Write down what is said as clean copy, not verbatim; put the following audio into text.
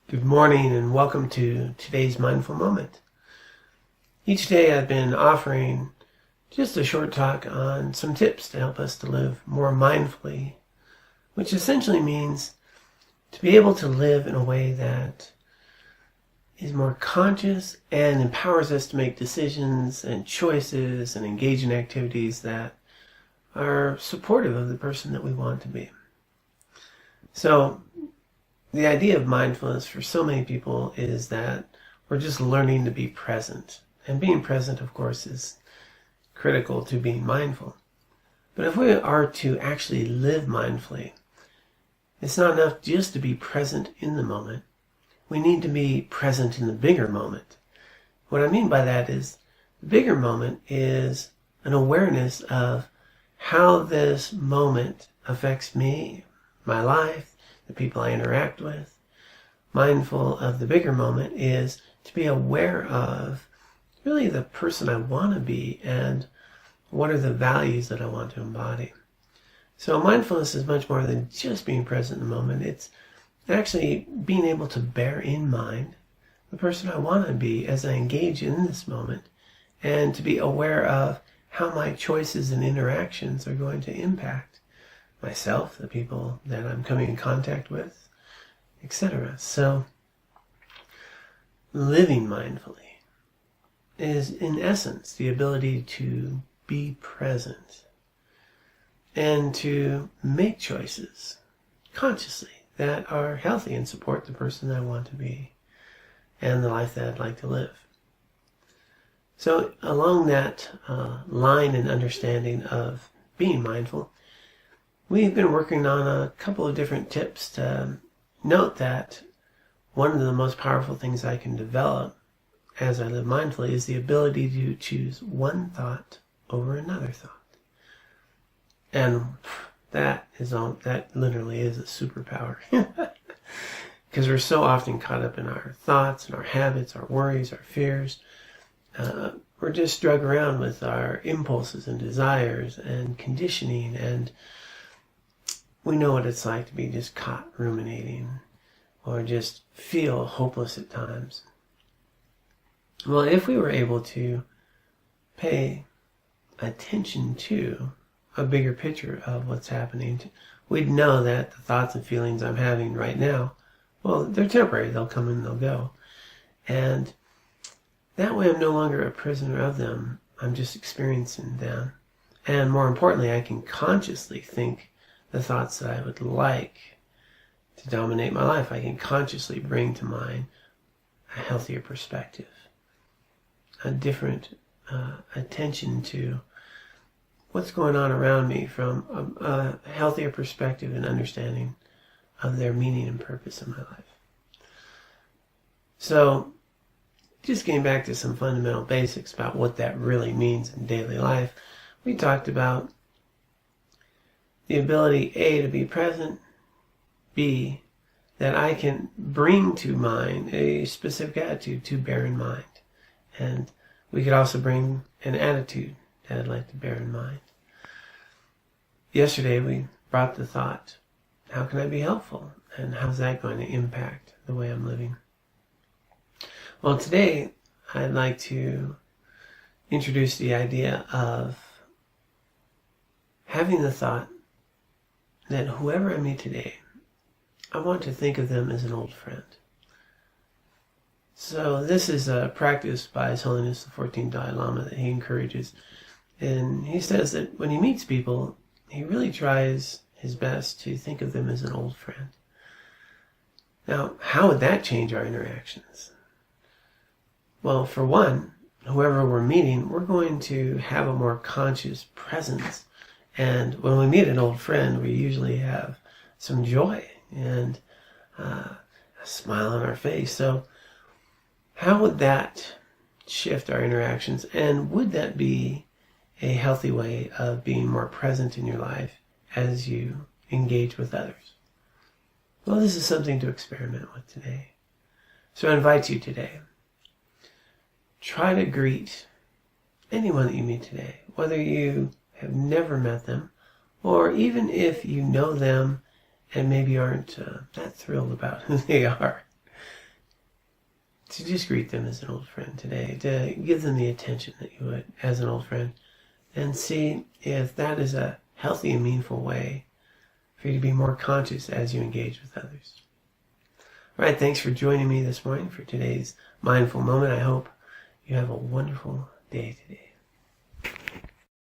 Good morning and welcome to today's Mindful Moment. Each day I've been offering just a short talk on some tips to help us to live more mindfully, which essentially means to be able to live in a way that is more conscious and empowers us to make decisions and choices and engage in activities that are supportive of the person that we want to be. So, the idea of mindfulness for so many people is that we're just learning to be present. And being present, of course, is critical to being mindful. But if we are to actually live mindfully, it's not enough just to be present in the moment. We need to be present in the bigger moment. What I mean by that is the bigger moment is an awareness of how this moment affects me, my life, the people I interact with. Mindful of the bigger moment is to be aware of really the person I want to be and what are the values that I want to embody. So mindfulness is much more than just being present in the moment. It's actually being able to bear in mind the person I want to be as I engage in this moment, and to be aware of how my choices and interactions are going to impact myself, the people that I'm coming in contact with, etc. So, living mindfully is, in essence, the ability to be present and to make choices consciously that are healthy and support the person that I want to be and the life that I'd like to live. So, along that line and understanding of being mindful, we've been working on a couple of different tips to note that one of the most powerful things I can develop as I live mindfully is the ability to choose one thought over another thought. And that literally is a superpower. Because we're so often caught up in our thoughts and our habits, our worries, our fears. We're just drug around with our impulses and desires and conditioning, and we know what it's like to be just caught ruminating or just feel hopeless at times. Well, if we were able to pay attention to a bigger picture of what's happening, we'd know that the thoughts and feelings I'm having right now, well, they're temporary. They'll come and they'll go. And that way I'm no longer a prisoner of them. I'm just experiencing them. And more importantly, I can consciously think the thoughts that I would like to dominate my life. I can consciously bring to mind a healthier perspective, a different attention to what's going on around me from a healthier perspective and understanding of their meaning and purpose in my life. So, just getting back to some fundamental basics about what that really means in daily life, we talked about the ability, A, to be present, B, that I can bring to mind a specific attitude to bear in mind. And we could also bring an attitude that I'd like to bear in mind. Yesterday we brought the thought, how can I be helpful? And how's that going to impact the way I'm living? Well, today I'd like to introduce the idea of having the thought that whoever I meet today, I want to think of them as an old friend. So this is a practice by His Holiness the 14th Dalai Lama that he encourages. And he says that when he meets people, he really tries his best to think of them as an old friend. Now, how would that change our interactions? Well, for one, whoever we're meeting, we're going to have a more conscious presence. And when we meet an old friend, we usually have some joy and a smile on our face. So how would that shift our interactions? And would that be a healthy way of being more present in your life as you engage with others? Well, this is something to experiment with today. So I invite you today. Try to greet anyone that you meet today, whether you have never met them, or even if you know them and maybe aren't that thrilled about who they are. to just greet them as an old friend today, to give them the attention that you would as an old friend, and see if that is a healthy and meaningful way for you to be more conscious as you engage with others. All right, thanks for joining me this morning for today's mindful moment. I hope you have a wonderful day today.